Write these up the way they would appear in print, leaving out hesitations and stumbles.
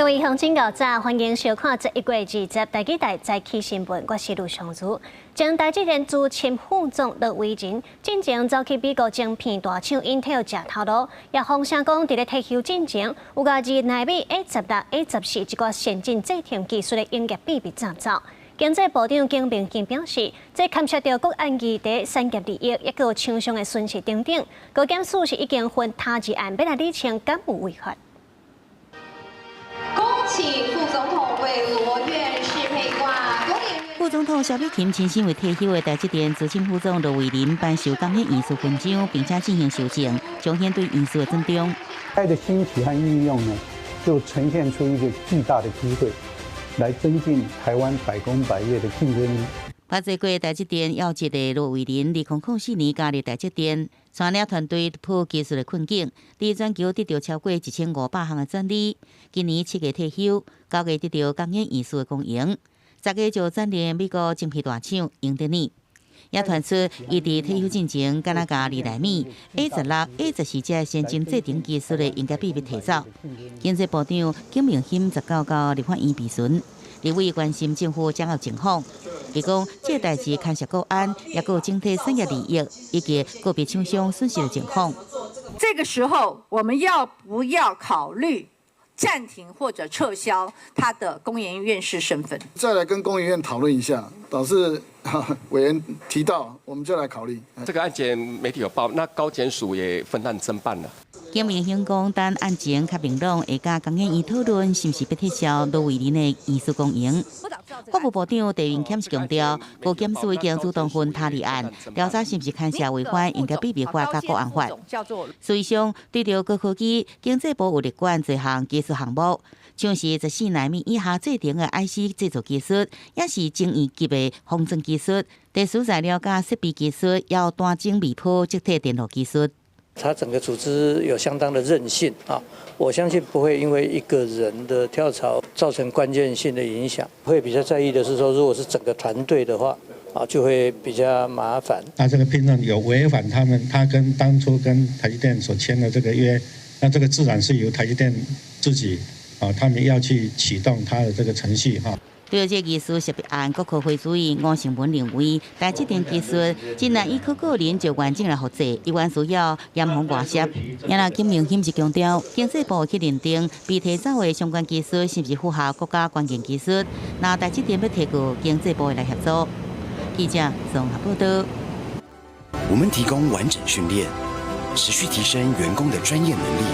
各位乡亲高早，欢迎收看11月20台记台早起新闻，我是陆尚珠。将台积电驻前副总罗伟仁进前走去美国晶片大厂 Intel 食头路，也风声讲伫咧退休进前，有家己纳米 A16、A14一个先进制程技术的营业秘密走走。经济部长景明健表示，这牵涉到国安议题、产业利益，也有厂商的损失等等。高检署是已经分他治案，要来厘清敢有违法。恭请副总统为罗院士佩挂。副总统萧美琴亲身为退休的台积电资深副总罗伟仁颁授感恩艺术勋章，并且进行修正，彰显对艺术的尊重。AI的兴起和应用呢，就呈现出一个巨大的机会，来增进台湾百工百业的竞争力。拍摄过台积电要职的罗伟仁，2004年加入台积电，带领团队突破技术的困境，伫全球得到超过1500项的专利。今年7月退休，9月得到感恩艺术的公营，10月就转任美国晶片大厂英德尼。也传出伊伫退休进前，敢若甲2纳米 A16、A14这先进制程技术的应该秘密提走。经济部长景明欣19到立法院备询。立委关心政府掌握情况，伊讲这代志牵涉国安，也有整体产业利益以及个别厂商损失的情况。这个时候，我们要不要考虑暂停或者撤销他的工研院士身份？再来跟工研院讨论一下，导致委员提到，我们就来考虑。这个案件媒体有报，那高检署也分担侦办了。景明欣讲，等案情较明朗，会甲工研院讨论是不是要撤销罗伟仁的艺术公营。法务部长陈云谦是强调，高检署已经主动分他立案，调查是不是牵涉违反应该秘密法甲国安法。事实上，对着高科技，经济部有立管多项技术项目，像是14纳米以下制程的 IC 制造技术，也是精益级的封装技术、特殊材料甲设备技术，要单晶微波集体电路技术。它整个组织有相当的韧性啊，我相信不会因为一个人的跳槽造成关键性的影响。会比较在意的是说，如果是整个团队的话，啊，就会比较麻烦。那这个聘任有违反他跟当初跟台积电所签的这个约，那这个自然是由台积电自己啊，他们要去启动他的这个程序哈。对这技术识别案，国科会主任吴成文认为，台积电技术真难以靠个人就完整来复制，依然需要严防外泄。也那景明欣是强调，经济部去认定被提走的相关技术是不是符合国家关键技术，那台积电要提过经济部来协助。记者综合报道。我们提供完整训练，持续提升员工的专业能力。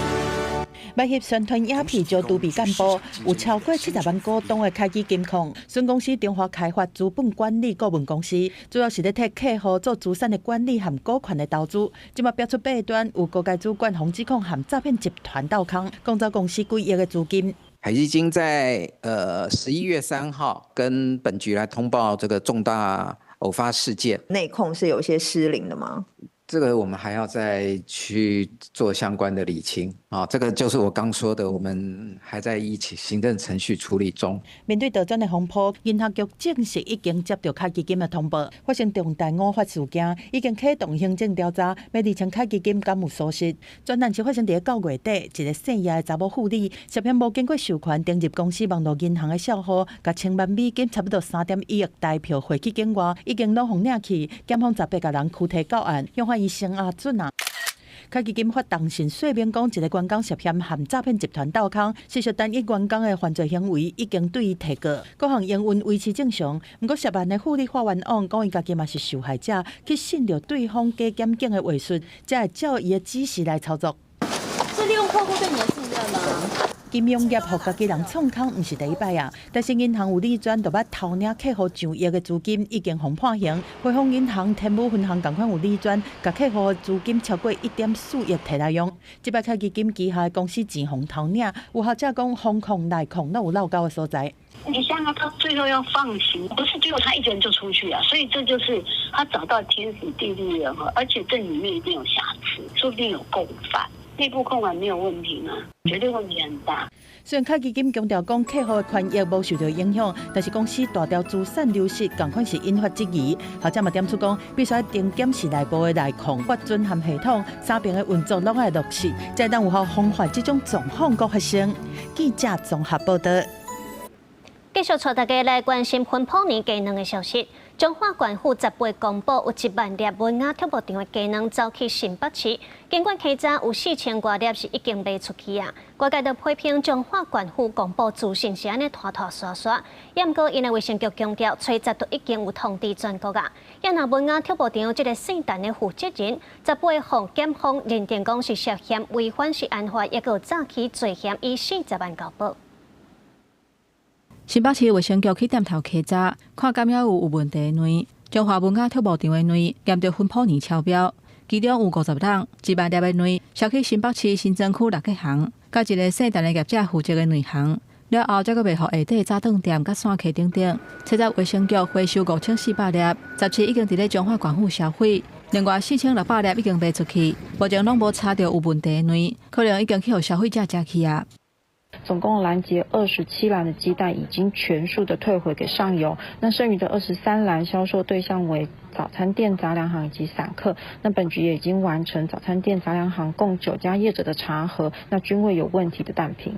卖翕宣传影片就杜比干部，有超过70万股东的开基金控，孙公司中华开发资本管理顾问公司，主要是咧替客户做资产的管理和股权的投资。即马标出弊端，有高阶主管防指控和诈骗集团斗空，共走公司几亿的资金。海基金在11月3号跟本局来通报这个重大偶发事件，内控是有些失灵的吗？这个我们还要再去做相关的理清啊，这个就是我刚说的，我们还在一起行政程序处理中。面对倒转的风波，银行局正式已经接到开基金的通报，发生重大误发事件，已经启动行政调查，要厘清开基金敢有疏失。专案是发生在9月底，一个姓叶的查某妇女涉嫌无经过授权登入公司网络银行的账户，甲1000万美金差不多3.1亿台票汇去境外，已经拢互领去，检方18个人拘提到案，用法医生阿准啊。开基金发当信说明讲，一个员工涉嫌和诈骗集团斗空，事实单一员工的犯罪行为已经对伊提告，各项营运维持正常。不过涉案的妇女法院案讲，伊家己嘛是受害者，去信着对方假检警的话术，才会照伊的指示来操作。是利用客户对你的信任吗？金融业互家己人创空，毋是第一摆啊！但是银行有理专就捌偷领客户上亿的资金，已经互判刑。汇丰银行天母分行同款有理专，甲客户的资金超过1.4亿摕来用。即摆开基金旗下的公司钱互偷领，有学者讲风控内控都有漏高的所在。你想想，他最后要放行，不是只有他一个人就出去啊，所以这就是他找到天时地利人和，而且这里面一定有瑕疵，说不定有共犯。内部控管没有问题吗？绝对问题很大。虽然卡基金强调讲客户的权益无受到影响，但是公司大条资产流失，同款是引发质疑。学者嘛点出讲，必须要定检视内部的内控、法准和系统三边的运作拢要落实，才能有效防范这种状况搁发生。记者综合报道。继续带大家来关心分普年鸡卵的消息。中华管府10月公布有1万粒文雅畜牧场的鸡卵走去新北市，尽管起早有4000多粒是已经卖出去啊。外界都批评中华管府公布资讯是安尼拖拖刷刷，也毋过因为卫生局强调，初10都已经有通知全国啊。也若文雅畜牧场这个姓陈的负责人，10月放检方认定讲是涉嫌违反食安法，也个早期罪嫌以40万交保。新北市卫生局去店头稽查，看敢有问题的卵。中华文雅畜牧场的卵验到分普年超标，其中有50人1万粒的卵销去新北市新庄区6个行，甲一个姓陈的业者负责的卵行。了后，才阁卖予下底早顿店甲山溪等等。七十卫生局回收5400粒，17已经伫咧中华管府销毁，另外4600粒已经卖出去，目前拢无查到有问题的卵，可能已经去予消费者食去啊。总共拦截27篮的鸡蛋已经全数的退回给上游，那剩余的23篮销售对象为早餐店、杂粮行以及散客。那本局也已经完成早餐店、杂粮行共9家业者的查核，那均未有问题的蛋品。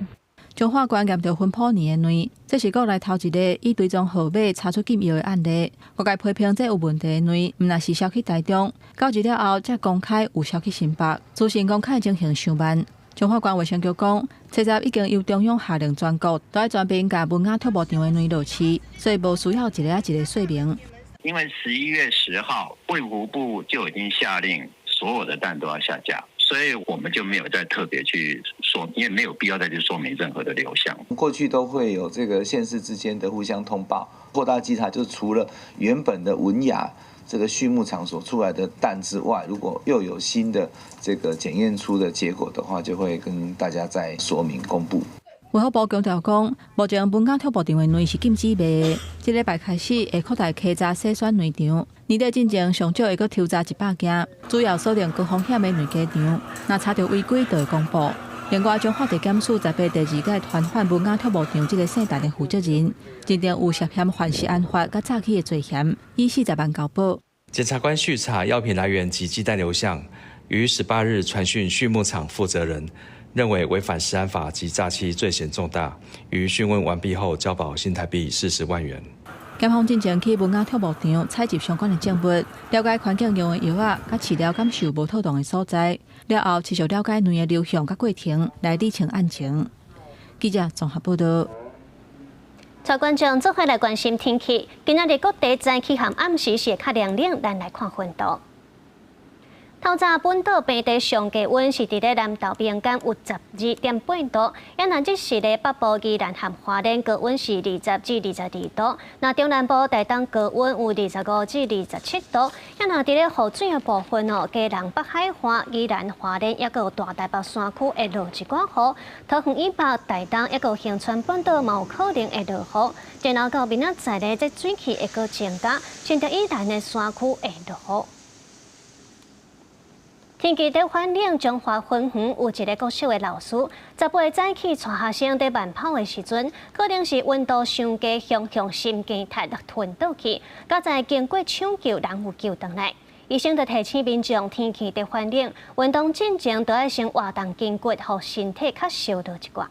中华关验到分普年的卵，这是国内头一个以追踪号码查出禁药的案例。外界批评这有问题的卵，毋但是销去台中，交易了后才公开有销去新北，资讯公开进行上慢。中华关卫生局讲，七十已经由中央下令全国都要全面把文雅畜牧场的卵落市，所以无需要一个一个说明。因为11月10号，卫福部就已经下令所有的蛋都要下架，所以我们就没有再特别去说，因为没有必要再去说明任何的流向。过去都会有这个县市之间的互相通报，扩大稽查，就除了原本的文雅这个畜牧场所出来的蛋之外，如果又有新的这个检验出的结果的话，就会跟大家再说明公布。卫福部强调讲，目前文雅畜牧场的卵是禁止卖的，这礼拜开始会扩大稽查洗选卵场，年底进前上少会阁抽查100件，主要锁定高风险的卵鸡场，若查到违规就会公布。另外，将法地检署10月第2届传唤文雅畜牧场这个姓陈的负责人，认定有涉嫌犯食安法甲诈欺的罪嫌，以40万交保。检察官续查药品来源及鸡蛋流向，于18日传讯畜牧场负责人，认为违反食安法及诈欺罪嫌重大，于讯问完毕后交保新台币40万元。检方进前去文雅畜牧场采集相关的证物，了解环境用的药啊，甲饲料感受无妥当的所在。了后，持续了解卵的流向甲过程，来理清案情。记者综合报道。在观众做伙来关心天气，今仔日各地早起和暗时是较凉冷，咱来看温度。透早本岛平地上低温是伫咧南投边间有12.8度，也若即时咧北部宜兰和花莲高温是20至22度，那中南部台东高温有25至27度，也若伫咧雨水的部分哦，基隆北海岸、宜兰花莲，也个有大台北山区会落一寡雨，桃园以北、台东也个恒春本岛嘛有可能会落雨，然后到明仔载咧，这水汽会个增加，甚至宜兰的山区会落雨。天气在反映中华分园有一个国小的老师，10月早起带学生在慢跑的时阵，可能是温度上低，向心肌太吞倒去，加在经过抢救，人有救回来。医生就提醒民众，天气在反映，运动进前都要先活动筋骨，让身体较烧到一寡。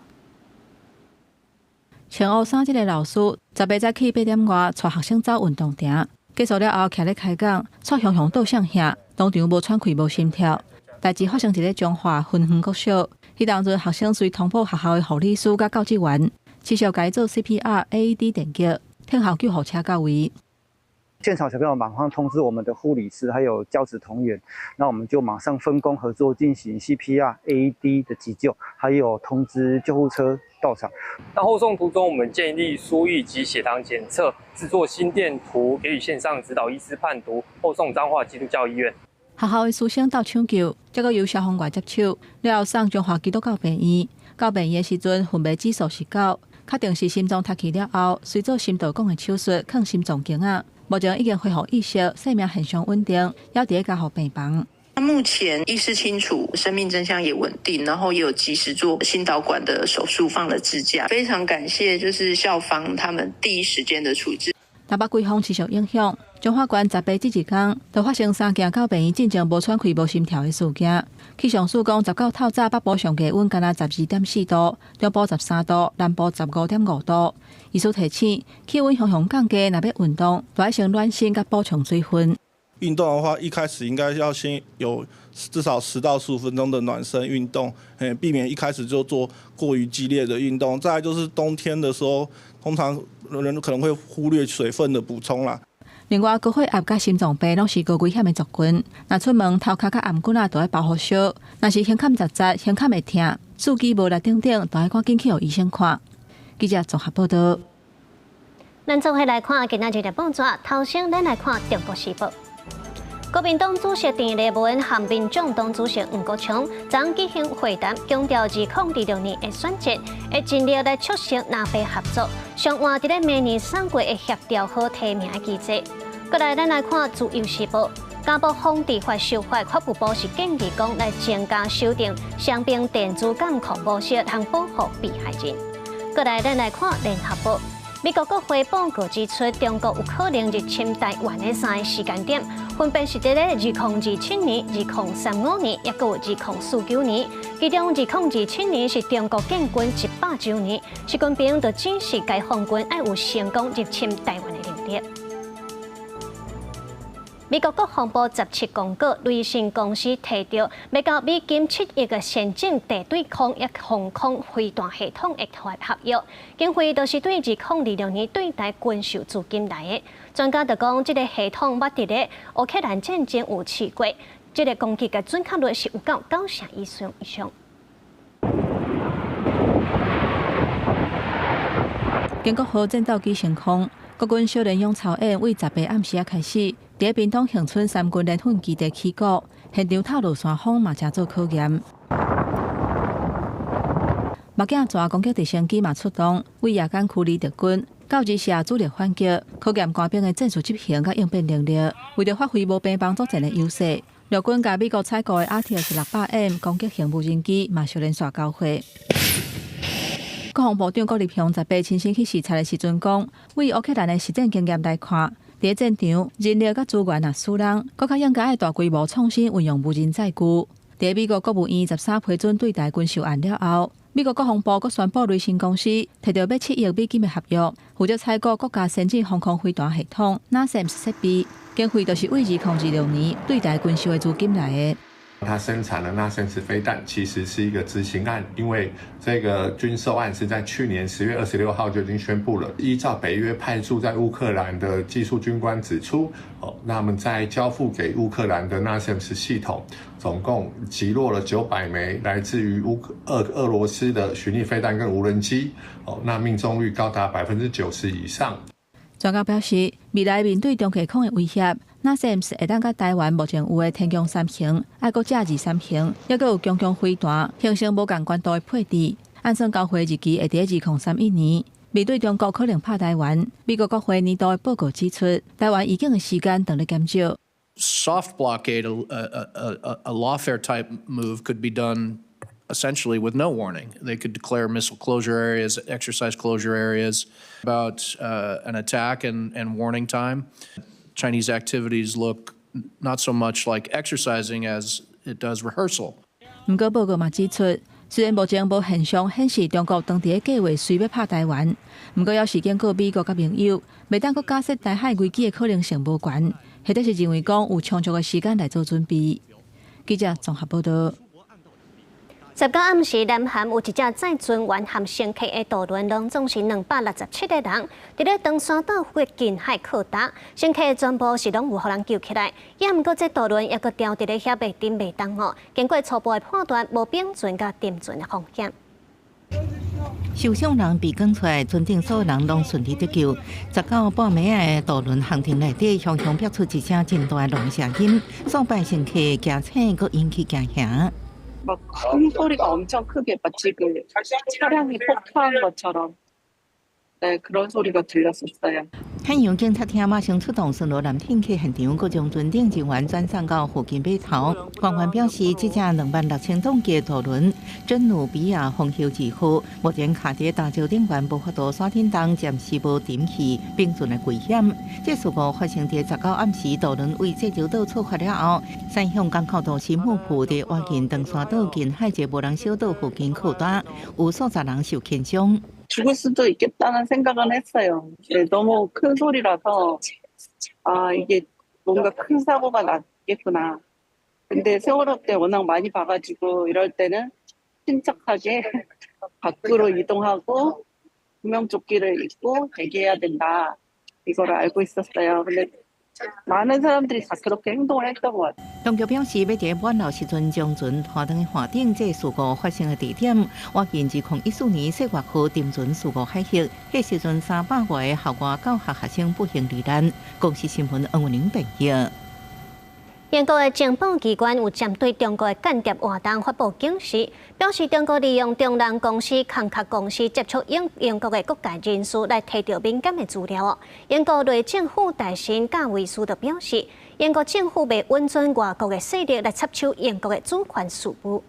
穿黑衫这个老师，10月早起8点外带学生走运动场，结束了后徛咧开讲，错向倒向下。当场无喘气、无心跳，代志发生伫咧中华分园国小。迄当阵学生随通报学校的护理师甲教职员，持续改做 CPR、AED 电击，听候救护车到位。现场小朋友马上通知我们的护理师还有教职同仁，那我们就马上分工合作进行 CPR、AED 的急救，还有通知救护车到场。那后送途中，我们建立输液及血糖检测，制作心电图，给予线上指导医师判读，后送彰化基督教医院。学校的师生到抢救，结果由消防员接手，了后送中华基督教病院。到病院的时阵，分别指数是9，确定是心脏塌气了后，随做心导管的手术，放心脏镜啊。目前已经恢复意识，生命现象稳定，还伫咧加护病房。目前意识清楚，生命真相也稳定，然后也有及时做心导管的手术，放了支架。非常感谢就是校方他们第一时间的处置。台北季风持续影响，彰化县10八这一天，就发生3件到病院进前无喘气、无心跳的事件。气象署讲，19透早北部上低温干那12.4度，中部13度，南部15.5度。医师提醒，气温向降低，若要运动，就要先暖身，甲补充水分。运动的话，一开始应该要先有至少10到15分钟的暖身运动，避免一开始就做过于激烈的运动。再来就是冬天的时候，通常人可能会忽略水分的补充啦。另外，高血压甲心脏病拢是高危险的族群。若出门头壳甲颔骨都要包好烧，若是胸坎杂杂、胸坎会痛、数据无力等等，都要赶紧去予医生看。记者综合报道。咱做伙来看今仔日的报纸，头先咱来看《中国时报》。国民党主席郑丽文和民众党主席黄国昌昨举行会谈，强调2026年的选战会尽力来促成南北合作，上换伫咧明年3月会协调好提名的机制。过来，咱来看《自由时报》，家暴防治法修法，法务部是建议讲来增加修订伤病电子监控模式，和保护被害人。过来，咱来看《联合报》。美国国会报告指出，中国有可能入侵台湾的3个时间点，分别是伫咧2027年、2035年，也有2049年。其中2027年是中国建军100周年，习近平就指示该防军要有成功入侵台湾的能力。美国国防部17公告，雷神公司提到要到美金7亿的先进地对空一防空飞弹系统的合约，经费都是对2026年对台军售资金来的。专家就讲，这个系统捌伫咧乌克兰战争有试过，这个攻击的准确率是有到90%以上。经过好战斗机升空，国军少年勇操演为18暗时开始。伫屏东恒春3军联训基地起鼓，现场透露山风嘛正做考验。目镜蛇攻击直升机嘛出动，为夜间驱离敌军，到日社主力反击，考验官兵的战术执行甲应变能力。为了发挥无兵帮作战的优势，陆军甲美国采购的 RTX-600M 攻击型无人机嘛小连续交会。国防部长郭立雄18亲身去视察的时阵讲，为乌克兰的实战经验来看。伫战场，人力甲资源也输人，更较应该大规模创新运用无人载具。伫美国国务院13批准对台军售案了后，美国国防部阁宣布雷神公司摕到7亿美金的合约，负责采购国家先进防空飞弹系统 NASAMS 设备，经费都是为2026年对台军售的资金来的。它生产的NASAMS飞弹其实是一个执行案，因为这个军售案是在去年10月26号就已经宣布了。依照北约派驻在乌克兰的技术军官指出，那么在交付给乌克兰的NASAMS系统，总共击落了900枚来自于俄罗斯的巡弋飞弹跟无人机，那命中率高达90%以上。专家表示，未来面对中国空的威胁，NASAMS 会当甲台湾目前有的天宫3型、爱国架2-3型，也阁有强强飞弹，形成无共关度的配置。按算交会日期会伫2031年。面对中国可能拍台湾，美国国会年度的报告指出，台湾已经的时间等咧减少。Soft blockade, a lawfare type move could be done essentially with no warning. They could declare missile closure areas, exercise closure areas, about an attack and warning time. Chinese activities look not so much like exercising as it does rehearsal. 不过报告嘛指出，虽然目前无现象显示中国当地的计划随要拍台湾，不过要是经过美国甲盟友，未当阁假设台海危机的可能性无悬，或者是认为讲有充足的时间来做准备。记者综合报道。19暗时，南韩有一只载船沿航乘客的渡轮，拢总是267个人，伫咧长山岛附近海靠搭，乘客全部是拢有互人救起来。也毋过，这渡轮也阁掉伫咧遐袂沉袂动哦。经过初步的判断，无冰船甲沉船的风险。受伤人被赶出来，船顶所有人拢顺利得救。19半暝的渡轮航程内底，常常飙出一声真大的龙声音，数百乘客惊醒，阁引起惊吓。 막 큰 소리가 엄청 크게 마치 그 차량이 폭파한 것처럼 네 그런 소리가 들렸었어요. 汉阳警察厅马上出动巡逻男挺去现场，各将巡警人员转送到附近码头。官员表示，这架26000吨级渡轮真努比亚风休自负，目前卡在大桥顶端无法度刷天灯，暂时无点起并存的危险。这事故发生在19暗时，渡轮为济州岛出发了后，山向港口都新木浦在挖近登山岛近海一无人小岛附近靠单，有数十人受轻伤。 죽을 수도 있겠다는 생각은 했어요. 네, 너무 큰 소리라서 아 이게 뭔가 큰 사고가 났겠구나. 근데 세월호 때 워낙 많이 봐가지고 이럴 때는 침착하게 밖으로 이동하고 구명조끼를 입고 대기해야 된다. 이걸 알고 있었어요. 근데 많은 사람들이 다 그렇게 행동을 했던 것 같아요. 当局表示，要在晚后时阵将船拖登海顶，这事故发生的地点，挖近2014年4月号沉船事故海域，迄时阵300多个校外教学学生不幸罹难。公司新闻王文玲报道。 英国的情报机关有针对中国的间谍活动发布警示，表示中国利用中人公司、空壳公司接触英国的各界人士来提到敏感的资料。英国内政府大臣贾维斯就表示，英国政府未允准外国的势力来插手英国的主权事务。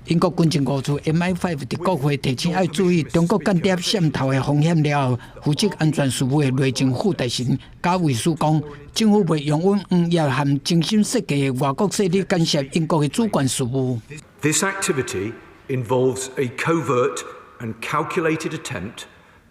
英国军情五处 MI5 伫国会提醒要注意中国间谍渗透的风险了后，负责安全事务的内政副大臣贾维斯讲，政府未容允也含精心设计的外国势力干涉英国的主权事务。This activity involves a covert and calculated attempt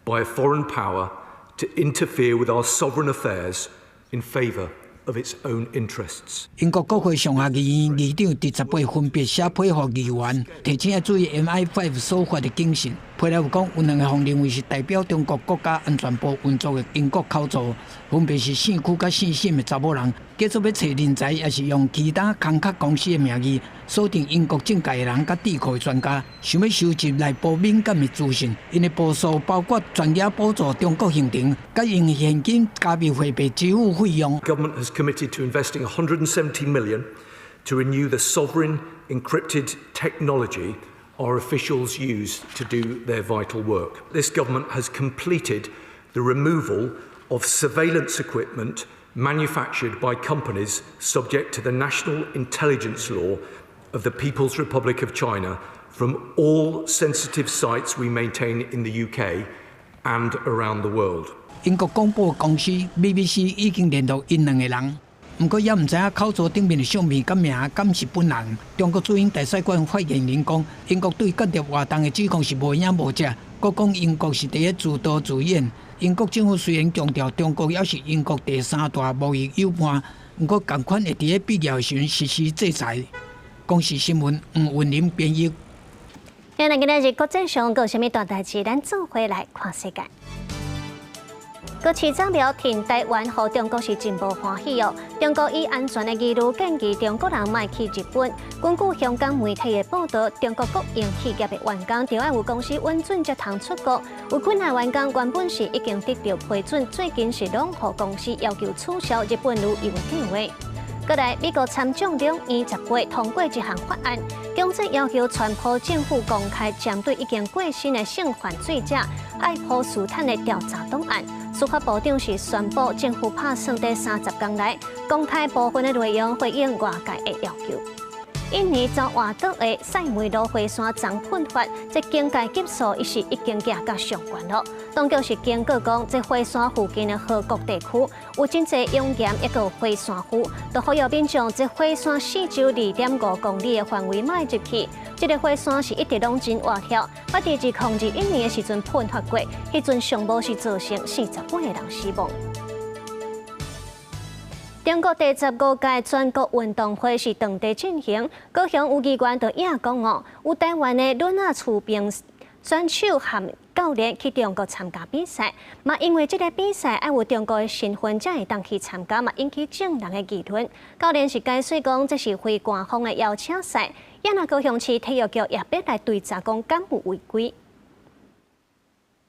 by a foreign power to interfere with our sovereign affairs in favour of its own interests. 英国国会上下议院议长伫10月分别写批予议员，提醒要注意 MI5 所发的警讯。批了有讲，有2个互认为是代表中国国家安全部运作的英国口座，分别是姓区甲姓沈的查某人，继续要找人才，也是用其他空壳公司的名义锁定英国政界的人甲智库的专家，想要收集内部敏感的资讯。因的部署包括专业补助中国行程，甲用现金加密货币支付费用。Government has committed to investing 170 million to renew the sovereign encrypted technology our officials use to do their vital work. This government has completed the removal of surveillance equipment manufactured by companies subject to the national intelligence law of the People's Republic of China from all sensitive sites we maintain in the UK and around the world. 英国广播公司 BBC 已经联络因2个人。 不过也唔知影口座顶面的相片甲名敢是本人。中国驻英大使馆发言人讲，英国对间谍活动的指控是无影无迹，佮讲英国是第一自导自演。英国政府虽然强调中国也是英国第3大贸易伙伴，不过同款会伫必要时实施制裁。公视新闻黄文林编译。今日国际上有啥物大代志？咱做回来看世界。 国市长表挺台湾，和中国是真无欢喜哦。中国以安全的理由建议中国人卖去日本。根据香港媒体的报道，中国国营企业的员工就要有公司允准才通出国。有困难员工原本是已经得到批准，最近是拢予公司要求取消日本旅游计划。 过来，美国参众两院10月通过一项法案，强制要求全部政府公开针对已经过身的性犯罪者爱普斯坦的调查档案。司法部长是宣布，政府打算在30天内公开部分的内容，回应外界的要求。 印尼遭滑倒的塞梅罗火山遭喷发，这警戒级数已经行到上悬了。当局是警告讲，这火山附近的河谷地区有真侪熔岩，一个火山湖，都呼吁民众这火山四周2.5公里的范围卖入去。这个火山是一直拢真活跃，捌伫2021年的时阵喷发过，迄阵上无是造成48个人死亡。 中国第15届全国运动会是当地进行，高雄有议员就也讲哦，有台湾的轮啊厝边选手和教练去中国参加比赛，嘛因为这个比赛要有中国的身份才会当去参加，嘛引起众人的议论。教练是解释讲，这是非官方的邀请赛，也那高雄市体育局也必来对查讲敢有违规。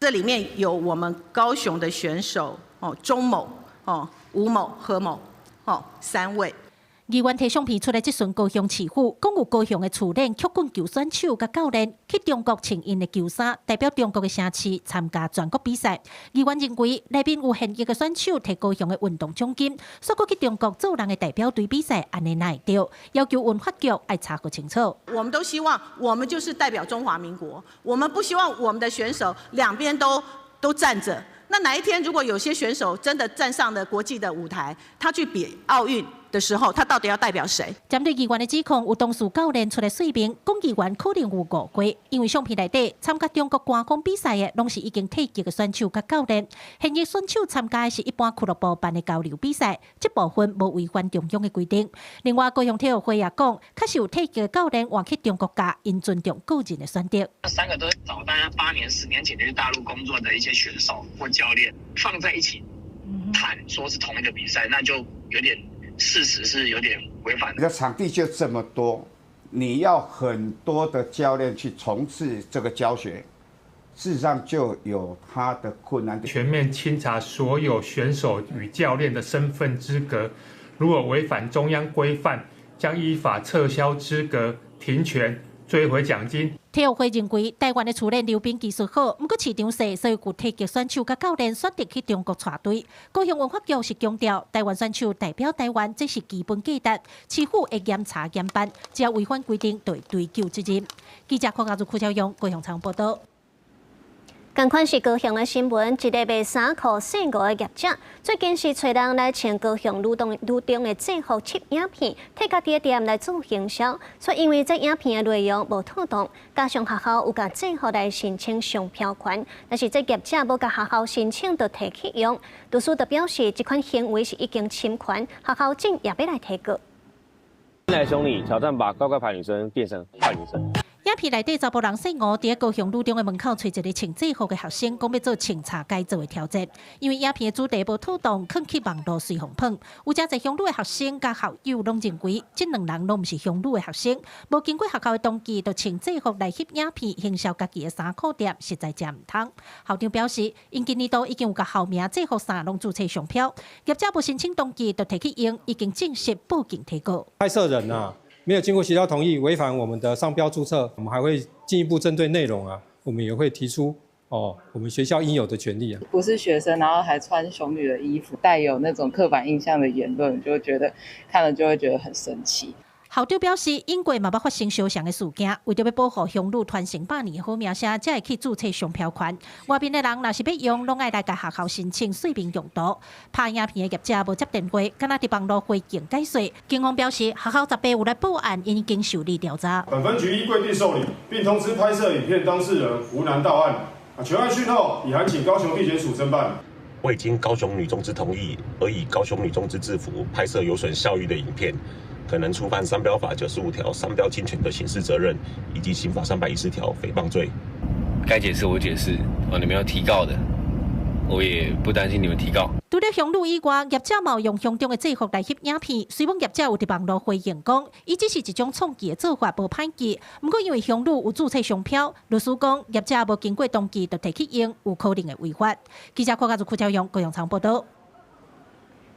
这里面有我们高雄的选手钟某、吴某、何某。3位。议员摕相片出来质询高雄市府，讲有高雄的处练曲棍球选手甲教练去中国穿因的球衫，代表中国的城市参加全国比赛。议员认为内面有现役的选手摕高雄的运动奖金，说过去中国做人的代表队比赛，安尼哪会对？要求文化局要查个清楚。我们都希望我们就是代表中华民国，我们不希望我们的选手两边都站着。那哪一天如果有些选手真的站上了国际的舞台，他去比奥运的时候，他到底要代表谁？针对议员的指控，有当事教练出来说明，讲议员可能有误会，因为相片内底参加中国官方比赛的，拢是已经退役的选手甲教练，现役选手参加的是一般俱乐部办的交流比赛，这部分无违反中央的规定。另外，高雄体育会也讲，确实有退役的教练换去中国家，因尊重个人的选择。3个都是找大家8年、10年前去大陆工作的一些选手或教练放在一起谈，说是同一个比赛，那就有点。事实是有点违反的。你的场地就这么多，你要很多的教练去从事这个教学，事实上就有他的困难。全面清查所有选手与教练的身份资格，如果违反中央规范，将依法撤销资格、停权、追回奖金。体育会认为，台湾的处练溜冰技术好，不过市场小，所以有退役选手甲教练选择去中国带队。高雄文化局是强调，台湾选手代表台湾，这是基本价值，市府会严查严办，只要违反规定，就会追究责任。记者柯家柱、柯超勇、高雄场报道。同款是高雄的新闻，一个卖衫裤姓吴的业者，最近是找人来穿高雄女中的制服摄影片，替家己的店来做行销。所以因为这影片的内容无妥当，加上学校有甲制服来申请商标权，但是这业者无甲学校申请，就提起用。律师就表示，这款行为是已经侵权，学校正也要来提告。新来兄弟挑战把乖乖牌女生变成坏女生。影片内底查甫人姓吴，伫高雄女中的门口找一个穿制服的学生，讲要做清查改造的挑战。因为影片的主题无妥当，放去网络随风喷。有真侪乡女的学生甲校友拢认为，这两人拢毋是乡女的学生，无经过学校的同意，就穿制服来翕影片，行销家己的衫裤店，实在真毋通。校长表示，因今年度已经有甲校名、制服衫拢注册商标，业者无申请同意，就提起用，已经正式报警提告。拍摄人没有经过学校同意，违反我们的商标注册，我们还会进一步针对内容我们也会提出我们学校应有的权利不是学生，然后还穿雄女的衣服，带有那种刻板印象的言论，就觉得看了就会觉得很生气。校长表示，因过嘛捌发生相像的事件，为着要保护乡女传承百年的好名声，才会去注册商标权。外面的人若是要用，拢爱来甲学校申请说明用途。拍影片的业者无接电话，敢若伫网络回应解说。警方表示，学校18有来报案，已经受理调查。本分局依规定受理，并通知拍摄影片当事人无难到案。全案讯后，已函请高雄地检署侦办。未经高雄女中之同意，而以高雄女中之制服拍摄有损校誉的影片，可能触犯商标法95条商标侵权的刑事责任，以及刑法310条诽谤罪。该解释我解释，你们要提告的，我也不担心你们提告。除了乡女以外，业者嘛用乡中的制服来翕影片。虽然业者有伫网络回应讲，伊只是一种创意的做法，无歹记。不过因为乡女有注册商标，律师讲业者无经过同意就提起用，有可能会违法。记者柯家柱、柯超勇、高雄场报道。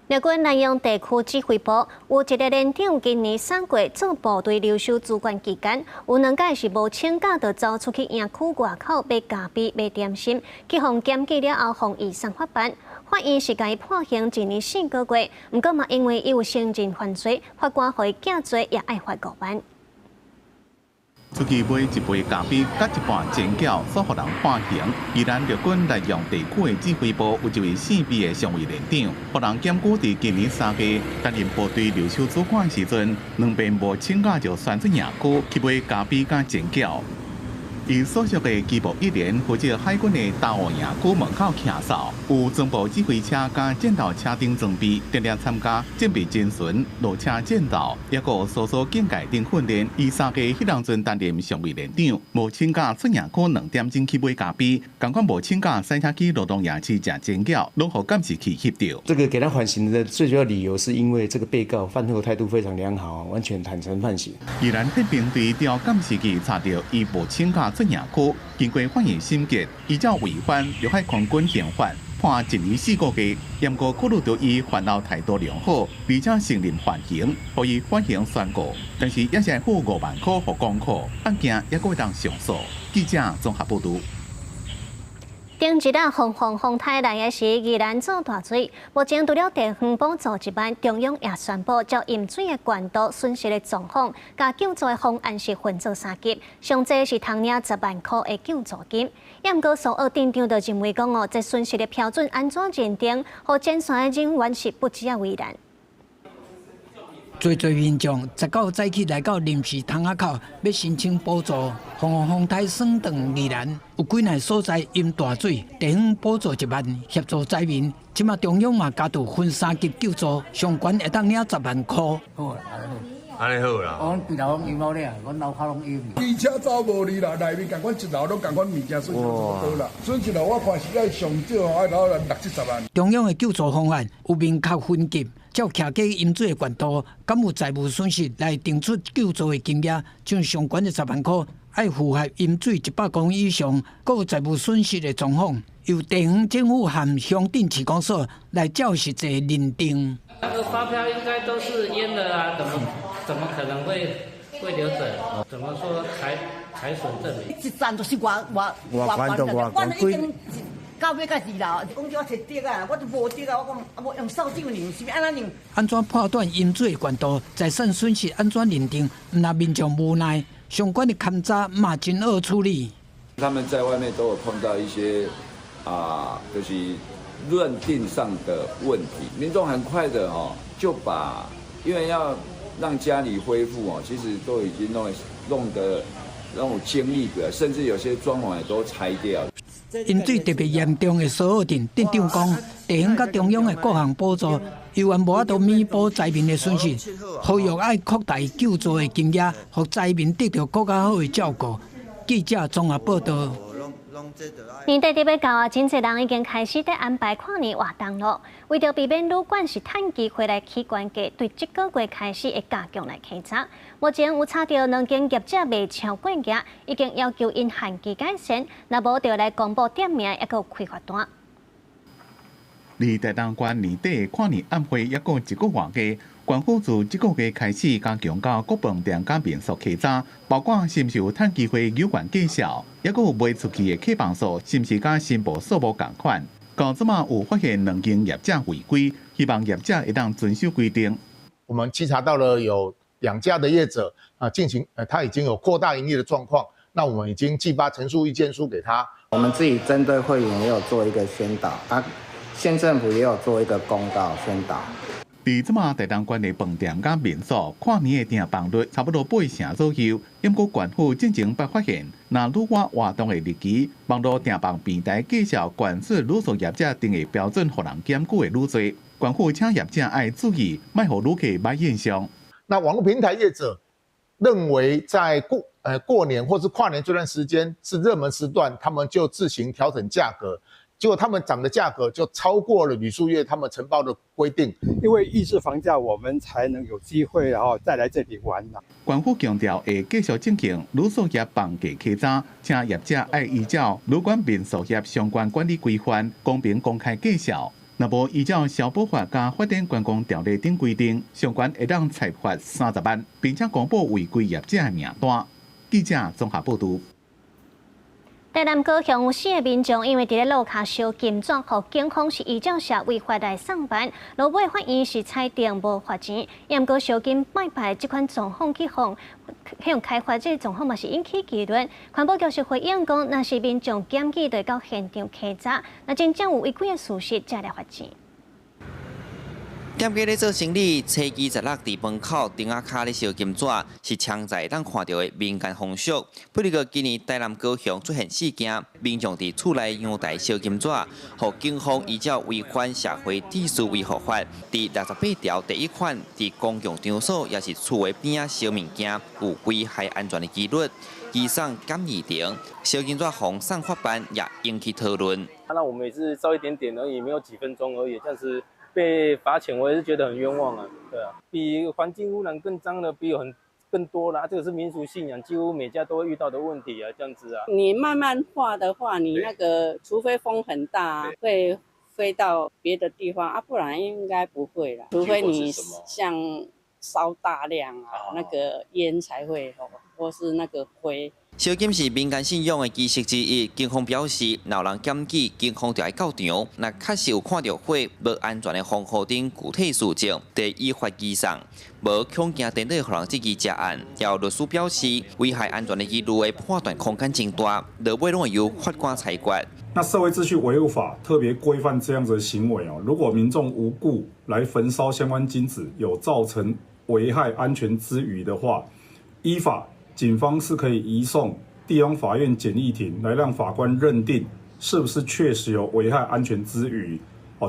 日军南阳地区指挥部有一个连长，今年3月做部队留守主管期间，有2届是无请假，就走出去营区外口买咖啡、买点心，去互检举了后，互伊上法办。法院是甲伊判刑1年4个月，不过嘛因为伊有承认犯罪，法官互伊减罪，也爱罚5万。出去买一杯咖啡，甲一盘煎饺，所互人判刑。宜兰日军南阳地区的指挥部有一位姓毕的上尉连长，互人检举伫今年3月担任部队留守主管时阵，2遍无请假就选出营区去买咖啡甲煎饺。伊所属的机部1连负责海军的大湖营区门口徛哨，有全部指挥车甲战斗车顶装备，定定参加战备侦巡、路车战斗，也有所警戒顶训练。伊3月迄当阵担任上尉连长，无请假出营区2点钟去买咖啡，同款无请假塞车去劳动营区食煎饺，拢互监视器翕到。这个给他缓刑的最主要理由是因为这个被告犯后态度非常良好，完全坦诚犯行。宜兰特兵队调监视器查到伊无请假。出营区，经过法院审结，依照违反《陆海空军刑法》判1年4个月。不过，顾虑到伊犯后态度良好，而且承认犯刑，所以缓刑宣告。但是也是会付5万块给公库，案件也会当上诉。记者综合报道。顶一日风台来的是宜兰做大水，目前除了地方补助一万，中央也宣布将饮水的管道损失的状况，甲救助的方案是分做3级，上济是通领10万块的救助金。也毋过，苏澳镇长就认为讲这损失的标准安怎认定，和前线的人员是不知为难。侪民众19早起来到临时塘仔口，要申请补助，风台省长宜兰有几内所在因大水，地方补助1万协助灾民。即马中央嘛加度分3级救助，上悬会当领10万块。好，安尼好啦。阮规楼拢淹了咧，阮楼骹拢淹。机车走无哩啦，内面共款一楼拢共款物件损失多啦。损失了我看是要上少爱到60-70万。中央的救助方案有明确分级。照徛过饮水的管道，敢有财务损失来定出救助的金额，像上悬的10万块，爱符合饮水100公以上，各有财务损失的状况，由地方政府和乡镇市公所来照实际认定。那个发票应该都是淹了啊，怎么可能会留着？怎么说财损证明？一站就是我已经。到尾个2楼，讲叫我摕竹啊，我都无竹啊，我讲无用扫帚拧，是安怎拧？安怎判断饮水管道财产损失？安怎认定？那民众无奈，相关的勘查嘛真恶处理。他们在外面都有碰到一些就是认定上的问题，民众很快的就把，因为要让家里恢复其实都已经弄得那种精力的，甚至有些装潢也都拆掉。饮水特别严重的苏澳镇镇长讲，地方甲中央的各项补助，犹原无法度弥补灾民的损失，呼吁爱扩大救助的金额，让灾民得到更加好的照顾。记者综合报道。年底要到啊，真侪人已经开始在安排跨年活动了。为着避免旅馆是趁机会来起关价，对这个月开始会加强来稽查。目前有查到2间业者未超过价，已经要求因限期改善，若无就来公布店名，还有开罚单。离台东县年底跨年晚会还有1个月假，县府自这个月开始加强到各饭店甲民宿稽查，包括是毋是有趁机会有关介绍，还有卖出去的客房数是毋是甲申报数目同款。到这嘛有发现2间业者违规，希望业者会当遵守规定。我们稽查到了有2家的业者他已经有扩大营业的状况，那我们已经寄发陈述意见书给他。我们自己针对会员也有做一个宣导县政府也有做一个公告宣导。伫即马台东县的饭店甲民宿，跨年的订房率差不多8成左右。因过县府进前捌发现，若旅馆活动的日期，网络订房平台介绍县市旅宿业者定的标准，互人检举的愈多。县府请业者爱注意，莫互旅客歹印象。那网络平台业者认为，在过年或是跨年这段时间是热门时段，他们就自行调整价格。结果他们涨的价格就超过了旅宿业他们承包的规定，因为抑制房价，我们才能有机会然后再来这里玩呐。县府强调会继续进行旅宿业房价稽查，请业者爱依照旅馆民宿业相关管理规范，公平公开介绍。若无依照消保法加发展观光条例等规定，相关会当裁罚30万，并且公布违规业者的名单。记者综合报道。台南高雄有4个民众因为伫咧路骹烧金纸，互警方是依照社违法来上班，落尾法院是裁定无罚钱。也毋过烧金卖牌这款状况去向开发这状况嘛是引起议论。环保局是回应讲，若是民众检举，就到现场稽查，若真正有违规的事实，才来罚钱。店家咧做生意，初二16伫门口顶仔卡咧烧金纸，是常在咱看到的民间风俗。不过今年台南高雄出现事件，民众伫厝内阳台烧金纸，互警方依照违反社会秩序维护法第68条第1款，伫公共场所也是厝的边仔烧物件，有危害安全的几率。移送检议庭，烧金纸防散法办也引起讨论。那我们也是烧一点点而已，没有几分钟而已，这样子。被罚钱，我也是觉得很冤枉啊，对啊，比环境污染更脏的，比有更多啦。这个是民俗信仰，几乎每家都会遇到的问题啊，这样子啊。你慢慢画的话，你那个除非风很大，会飞到别的地方啊，不然应该不会啦。除非你像烧大量啊，那个烟才会或是那个灰。烧金是民间信仰的仪式之一，警方表示，若人检举，警方就要到场。若确实有看到火无安全的防火等具体事情，得依法移送。无恐惊颠倒予人质疑食案。有律师表示，危害安全的记录的判断空间真大，落尾拢会由法官裁决。那社会秩序维护法特别规范这样子的行为如果民众无故来焚烧相关金子，有造成危害安全之余的话，依法。警方是可以移送地方法院简易庭来让法官认定是不是确实有危害安全之余，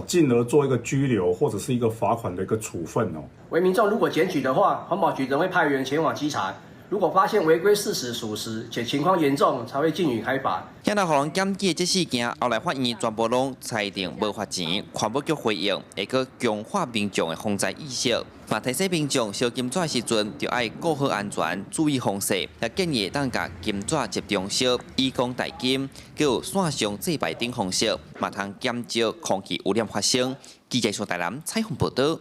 进而做一个拘留或者是一个罚款的一个处分为民众如果检举的话，环保局仍会派员前往稽查。如果发现违规事实属实且情况严重，才会逕予开罚。向来予人检举这事件，后来法院全部拢裁定无罚钱，环保局回应会去强化民众的防灾意识，嘛提醒民众烧金纸的时阵，就要顾好安全，注意风势，也建议当甲金纸集中烧，以供代金，佮有线上祭拜等方式，嘛通减少空气污染发生。记者苏台南采访报道。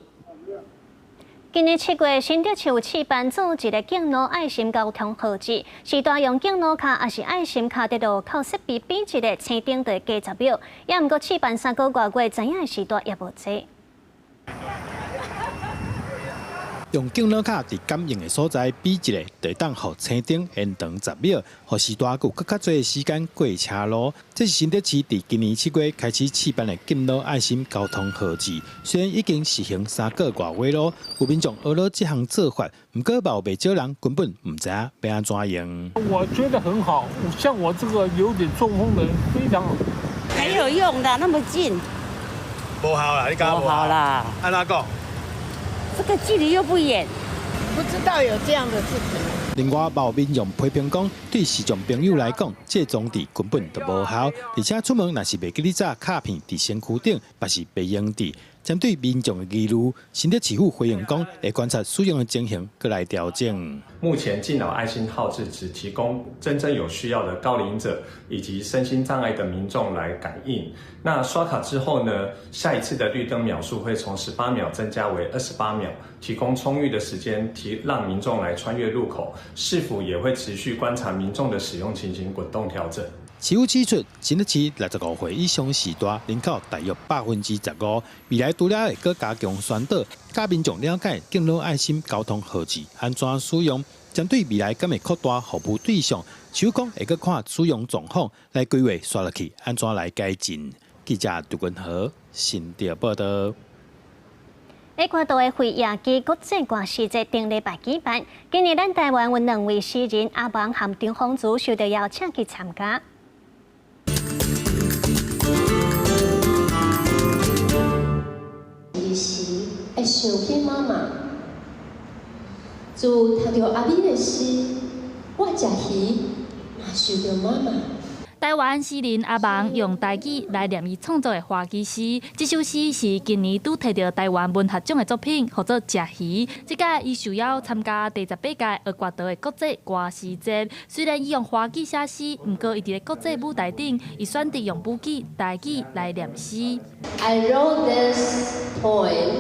今年7月，新竹市有市办组一个敬老爱心交通号志，时代用敬老卡也是爱心卡得到靠设备编一个青顶的加10秒，也毋过市办3个多月，知影的时代也无济。用敬老卡伫感应的所在比一个，就当互青灯延长10秒，互时代有更较多的时间过车路。这是新竹市伫今年7月开始试办的敬老爱心交通号志，虽然已经实行3个多月咯，有民众学了这项做法，不过嘛有不少人根本唔知要安怎用。我觉得很好，像我这个有点中风的人非常好。没有用的，那么近。无效啦，你讲无好啦。安怎讲？这个距离又不远，不知道有这样的事情。另外，有民众批评讲，对视障朋友来讲，这装置根本就无效，而且出门若是袂记你扎卡片伫身躯顶，也是袂用的。针对民众的疑虑，新竹市府回应讲，会观察使用的情形，再来调整。目前敬老爱心号志只提供真正有需要的高龄者以及身心障碍的民众来感应。那刷卡之后呢，下一次的绿灯秒数会从18秒增加为28秒，提供充裕的时间让民众来穿越路口。是否也会持续观察民众的使用情形，滚动调整。市府指出，新竹市65岁以上时代人口大约15%，未来除了会更加强宣导，甲民众了解敬老爱心交通号志安怎使用，针对未来敢会扩大服务对象，市府讲会去看使用状况来规划刷落去安怎来改进。记者杜君和新竹报道。厄瓜多的非亚基国际歌诗节顶礼拜举办，今年咱台湾有2位诗人阿邦和张丰祖受到邀请去参加。时会想起妈妈，自读着阿美的诗，我食鱼嘛想着妈妈。台湾诗人阿邦用台语来念伊创作的花旗诗，这首诗是今年拄摕到台湾文学奖的作品，叫做《食鱼》。这届伊受邀参加第18届厄瓜多的国际歌诗节。虽然伊用花旗写诗，不过伊伫国际舞台顶，伊选择用母语台语来念诗。I wrote this poem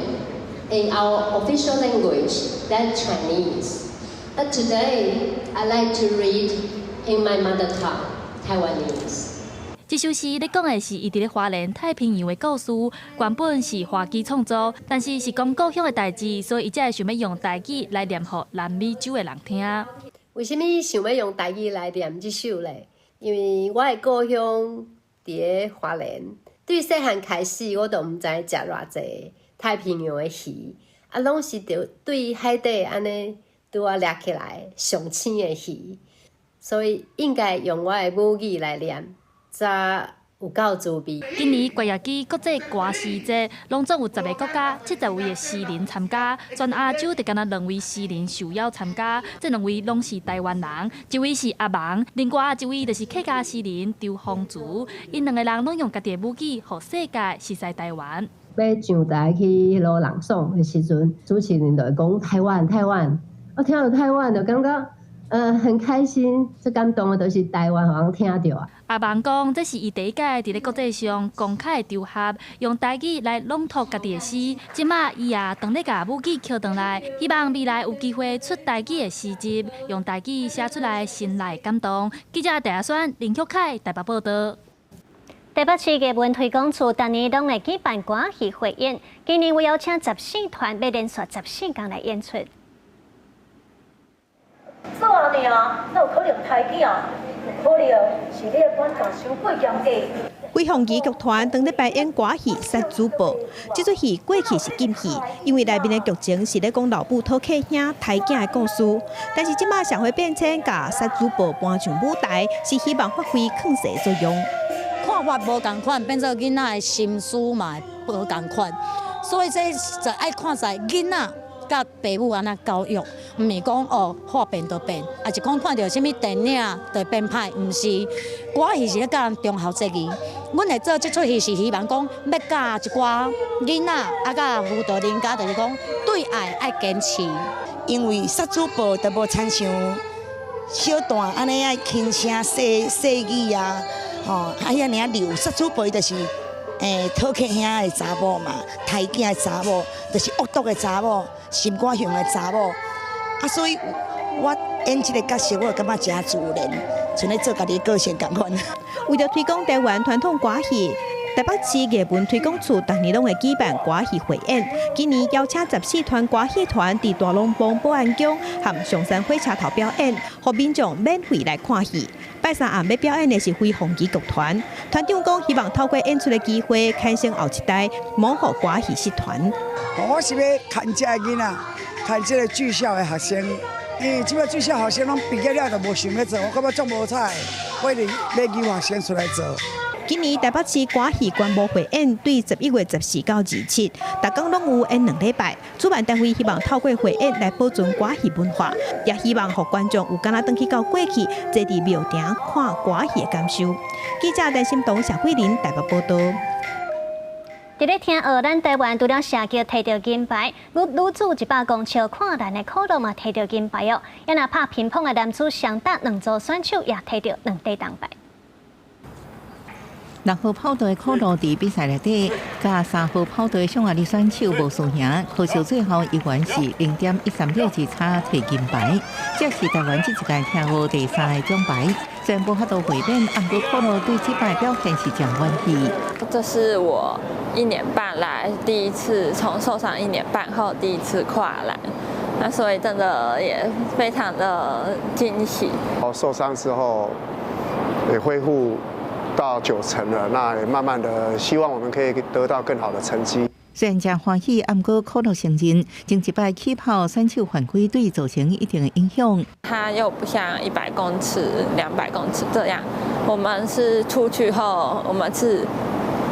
in our official language, that Chinese. But today, I like to read in my mother tongue.Taiwanese。这首诗咧讲的是伊伫咧花莲太平洋的故事，原本是花旗创作，但是是讲故乡的代志，所以伊才会想要用台语来念予南美洲的人听。为什么想要用台语来念这首咧？因为我的故乡伫咧花莲，对细汉开始我都毋知食偌济太平洋的鱼，拢是对海底安尼拄啊掠起来上青的鱼。所以应该用我的母语来念，才有够滋味。今年瓜亚基国际歌诗节，拢总有10个国家、70位的诗人参加。全亚洲就敢若2位诗人受邀参加，这2位拢是台湾人，一位是阿芒，另外一位就是客家诗人张丰祖。因2个人拢用家己的母语，互世界识识台湾。要上台去迄落朗诵的时阵，主持人就会讲台湾台湾。我听到台湾就感觉很开心，最感动的就是台湾互人听到啊。阿芒讲，这是伊第一届伫咧国际上公开场合用台语来朗读家己的诗。即马伊也当咧甲母语捡回来，希望未来有机会出台语的诗集，用台语写出来，心内感动。记者戴亚轩、林旭凯台北报道。台北市艺文推广处逐年拢会举办歌戏汇演，今年会邀请14团，要连续14天来演出。做安尼啊，那有可能台语啊，有可能是你的观众伤过严格。贵凤戏剧团当咧排演歌戏《杀猪婆》，这出戏过去是禁戏，因为内面的剧情是咧讲老母讨客兄抬囝的故事。但是即马社会变迁，甲杀猪婆搬上舞台，是希望发挥抗势作用。看法无共款，变做囡仔的心思嘛无共款，所以这就爱看在囡仔甲父母安那教育，毋是讲哦话变就变，也是讲看到什么电影就变歹，毋是。歌戏是咧教人忠孝节义，阮会做这出戏是希望讲要教一寡囡仔啊，甲辅导人家，就是讲对爱爱坚持。因为杀猪婆都无亲像小段安尼爱轻声细语啊。吼，啊，遐尔流杀猪婆就是讨客兄的查某嘛，抬囝的查某，就是恶毒的查某，心肝向的查某。啊，所以我演这个角色，我感觉真自然，像咧做家己个性共款。为了推广台湾传统歌戏，台北市艺文推广处逐年拢会举办歌戏汇演。今年邀请14团歌戏团伫大龙帮保安宫和上山火车头表演，让民众免费来看戏。拜三暗要表演的是飞鸿戏剧团，团长讲希望透过演出的机会，开创后一代模糊歌戏戏团。我是要看这个囡仔，看这个剧校的学生，因为即摆剧校学生拢毕业了，就无想要做，我感觉足无彩，我一定要叫学生出来做。今年台北市歌戏观摩汇演对11月14到27，逐工拢有演2礼拜。主办单位希望透过汇演来保存歌戏文化，也希望让观众有敢若回去到过去，坐伫庙埕看歌戏的感受。记者陈心彤、谢慧玲台北报道。伫咧听学咱台湾除了射击摕到金牌，女子100公尺跨栏的可乐嘛摕到金牌哦，也若拍乒乓的男子相打2组选手也摕到2块铜牌。6号跑队可乐伫比赛内底，甲3号跑队匈牙利选手无输赢，可惜最后依然是0.136之差摕金牌。这是台湾这一届跳舞第3个奖牌，虽然无法度卫冕，不过可乐对这摆表现是真满意。这是我1年半来第一次，从受伤1年半后第一次跨栏，那所以真的也非常的惊喜。受伤之后也恢复到90%了，那也慢慢的希望我们可以得到更好的成绩。虽然真欢喜，不过可乐承认，前一摆起跑选手犯规对造成一定的影响。它又不像100公尺、200公尺这样，我们是出去后，我们是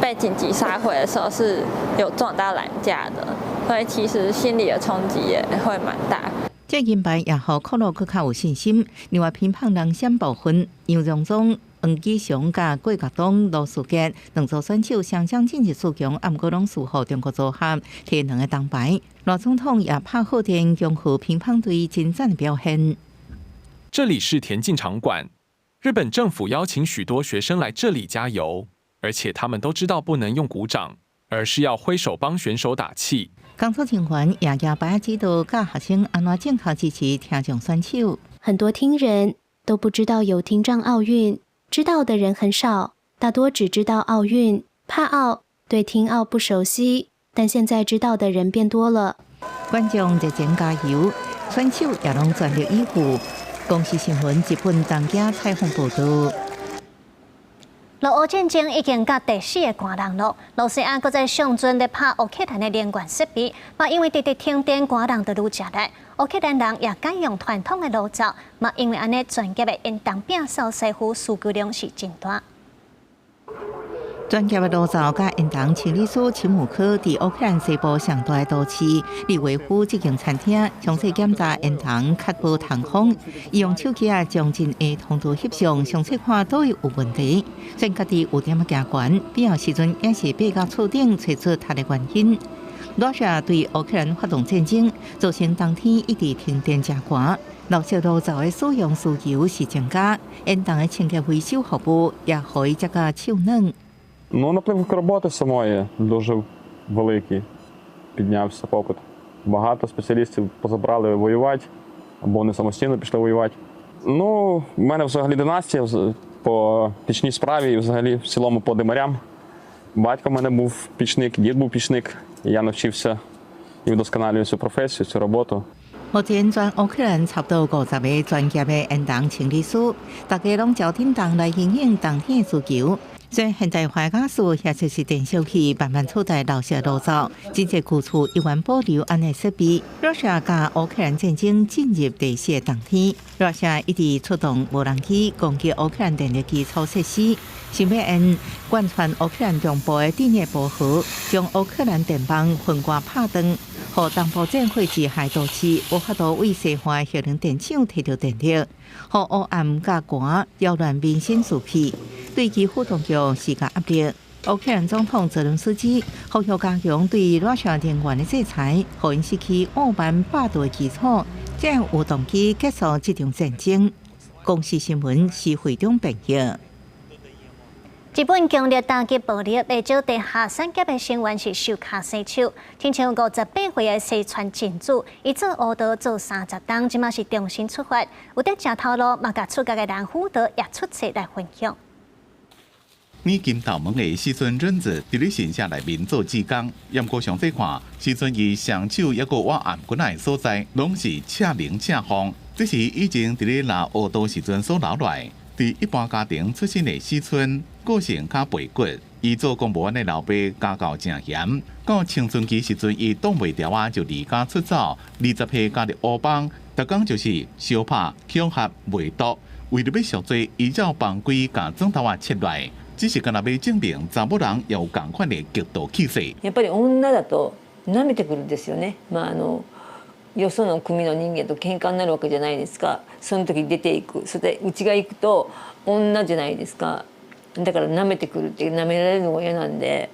被紧急刹回的时候是有撞到栏架的，所以其实心理的冲击也会蛮大。这金牌也让可乐更较有信心。另外，乒乓人闪部分，杨荣忠、黄基雄甲郭国东、罗世杰2组选手双双晋级4强，不过拢输予中国组合，摕2个铜牌。罗总统也拍好电，恭贺乒乓队精湛的表现。这里是田径场馆，日本政府邀请许多学生来这里加油，而且他们都知道不能用鼓掌，而是要挥手帮选手打气。工作人员也摇摆指导，教学生安怎正确支持听障选手。很多听人都不知道有听障奥运，知道的人很少，大多只知道奥运、帕奥，对听奥不熟悉。但现在知道的人变多了。观众热情加油，选手也拢全力以赴。公司新闻一份当家采访报道。落乌战争已经到第4个关人了，罗西安搁在上阵咧拍乌克兰的连贯设备，嘛因为直直停电，关人就愈食力。乌克兰人也改用传统的炉灶，嘛因为安尼专业的因当饼烧师傅需求量是真大。专业的炉灶甲因当清理所亲姆科伫乌克兰西部上大的都市利维夫这间餐厅详细检查因当确保通风，伊用手机将真的通知翕相，详细看倒位有问题。虽然家己有点惊悬，必要时阵也是爬到厝顶找出它的原因。罗西亚对乌克兰发动战争，造成当天一直停电加寒。绿色路走的使用需求是增加，现当的清洁维修服务也可以这个手冷。Ну, наплив роботи самої дуже великий, піднявся попит. Багато спеціалістів позабрали воювати, або вони самостійно пішли воювати. Ну, в мене взагалі династія по пічній справі і взагалі в цілому по димарям. Батько в мене був пічник, дід був пічник, і я навчився і вдосконалюю цю професію, цю роботу. 目前全乌克兰差不多50个专业的烟筒清理师，大家拢朝天堂来应应当天的需求。虽然现代化家属也就是电烧器慢慢取代老式炉灶，真正付出一万保留安的设备。罗西亚甲乌克兰战争进入第4个冬天，罗西亚一直出动无人机攻击乌克兰电力基础设施，想要因贯穿乌克兰中部的电力保护，将乌克兰电网分割拍断，让东部战火之海都市无法度为西方的核能电厂提到电力，让乌暗甲寒扰乱民生士气。对其互动局施加压力。乌克兰总统泽连斯基呼吁加强对罗西亚能源的制裁，让因失去乌版霸道的基础，这样有动机结束这场战争。公司新闻是会中评论。日本强烈打击暴力，不少地下三甲的成员是受卡洗手。听像58岁的西川静子，伊做乌道做30档，即马是重新出发。有得食头路，嘛甲出家的人虎道也出席来分享。年金头毛的时阵忍者伫咧线下内面做志工，严格详细看，时阵伊双手一个我暗棍的所在，拢是赤明赤红。这是以前伫咧拿乌道时阵所留来。伫一般家庭出身的时阵，个性较背骨，伊做公务员的老爸家教真严。到青春期时阵，伊挡袂牢啊，就离家出走，20岁加入乌帮，逐工就是烧拍、恐吓、卖毒，为了要赎罪，依照帮规甲总头啊切来。只是干那要证明查某人也有同款的极度气勢。やっぱり女だと舐めてくるんですよね。よその組の人間と喧嘩になるわけじゃないですか。その時出ていく。それでうちが行くと女じゃないですか。だから舐めてくるって舐められるのが嫌なんで、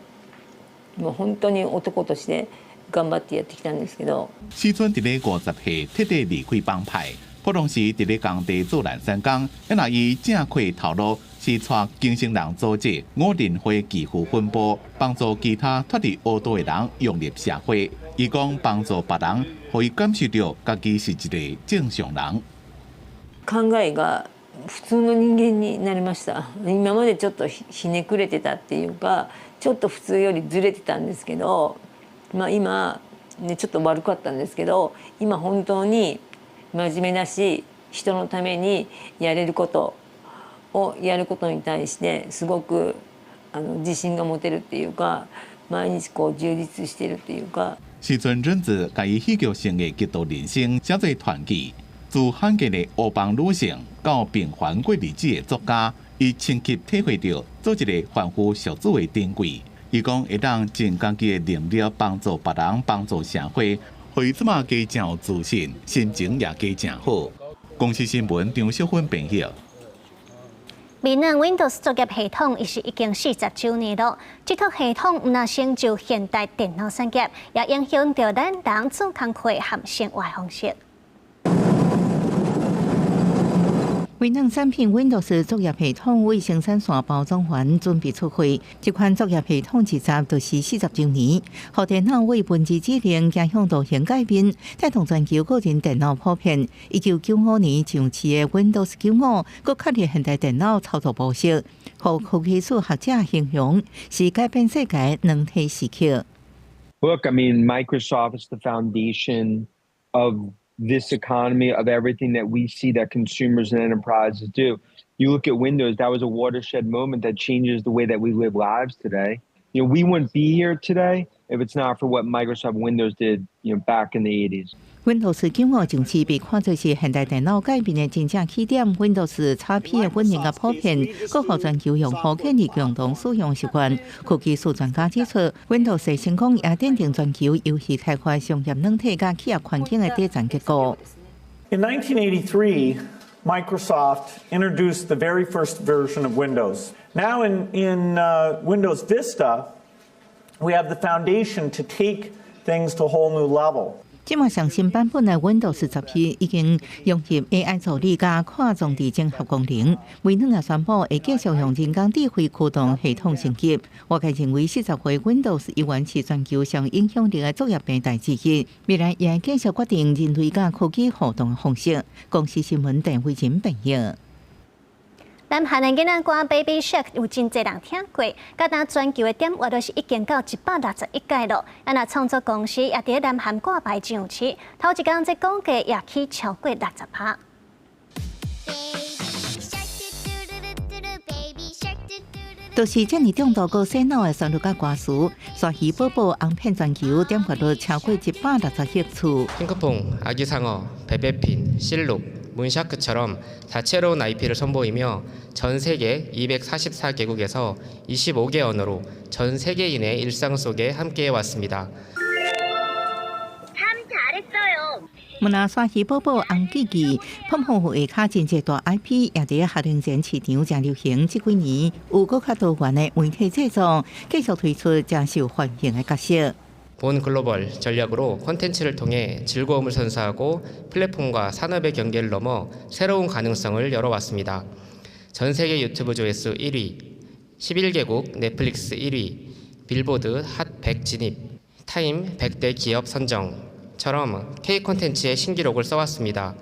もう本当に男として頑張ってやってきたんですけど。时阵伫咧50岁彻底离开帮派，普通时伫咧工地做烂三工，因为伊正确头路。是带精神人组织5人会寄付分拨，帮助其他脱离乌道的人融入社会。伊讲帮助别人，可以感受到家己是一个正常人。考えが普通の人間になりました。今までちょっとひねくれてたっていうか、ちょっと普通よりずれてたんですけど、今ねちょっと悪かったんですけど、今本当に真面目だし、人のためにやれること。をやることに対してすごく自信が持てるっていうか、毎日充実してるっていうか。时阵忍者甲伊戏剧性的极度人生写做传记，自罕见的乌帮女性到平凡过日子的作家，伊深刻体会到做一个凡夫俗子的珍贵。伊讲会当尽家己的能力帮助别人，帮助社会，互伊即马加真有自信，心情也加真好。公司新闻张淑芬编译。微软 Windows 作业系统已经40周年了。这套系统唔但成就现代电脑产业，也影响到咱人做工课和生活方式。微软产品 Windows 作业系统为生产线包装环准备出货，这款作业系统制作就是40周年，让电脑为文字指令影响度性改变，带动全球个人电脑普遍。1995年上市的 Windows 95，佮确立现代电脑操作模式，互科技术学者形容是改变世界两体时刻。Look, I mean, Microsoft is the foundation of this economy, of everything that we see that consumers and enterprises do. You look at Windows, that was a watershed moment that changes the way that we live lives today. You know, we wouldn't be here today if it's not for what Microsoft Windows did, you know, back in the 80s. Windows 95上市被看作是现代电脑改变的真正起点。Windows XP 的稳定和普遍，佮互全球用户建立共同使用习惯。科技术专家指出 ，Windows 的成功也奠定全球游戏开发、商业软体甲企业环境的第一战结果。In 1983, Microsoft introduced the very first version of Windows. Now in Windows Vista, we have the foundation to take things to a whole new level. 即卖上新版本的 Windows 10已经融入 AI 处理加跨种地整合功能。微软也宣布会继续用人工智慧驱动系统升级。外界认为40岁 Windows 依然是全球上影响力的作业平台之一，未来也会继续决定人类甲科技互动的方式。公司新闻陈慧珍报道。南韩的囡仔歌 Baby Shark 有真侪人听过，甲咱全球的点阅率是已经到161届咯。咱那创作公司也伫南韩挂牌上市，头一天这广告也起超过60%。就是这么重度高洗脑的旋律甲歌词，刷鱼宝宝红遍全球，点阅率超过160亿次。 핑크퐁, 아기상어, 베베핀, 실룩, 문샤크처럼 다채로운 IP를 선보이며 전 세계 244개국에서 25개 언어로 전 세계인의 일상 속에 함께해 왔습니다.木那刷鱼宝宝红记记，泡泡会卡真侪大 IP， 也伫夏令前市场正流行。这几年有更较多元的媒体制作，继续推出正受欢迎的角色。 본 글로벌 전략으로 콘텐츠를 통해 즐거움을 선사하고 플랫폼과 산업의 경계를 넘어 새로운 가능성을 열어왔습니다. 전 세계 유튜브 조회수 1위, 11개국 넷플릭스 1위, 빌보드 핫 100 진입, 타임 100대 기업 선정처럼 K 콘텐츠의 신기록을 써왔습니다.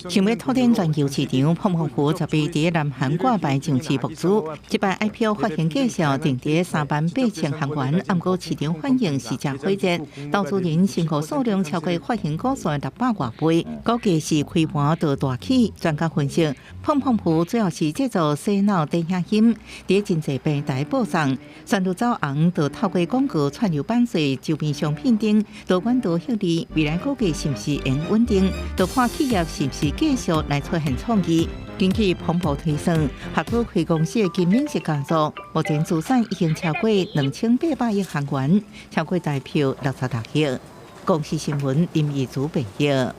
想要拓展全球市场，泡泡湖就被伫南韩挂牌上市募资。这摆 IPO 发行介绍定伫38000韩元，按过市场反应是真火热，投资人申购数量超过发行股数600多倍，估计是开盘就大起。专家分析，泡泡湖主要是制作洗脑低声音，伫真侪平台播送，旋律走红，就透过广告、串流版税、周边商品等多管道获利。 未来估计是不是会稳定，就看企业是不是继续来出现创意。根据彭博推算，合股开公司的金敏是家族，目前资产已经超过2800亿韩元，超过代票66亿。公司新闻林义祖报道。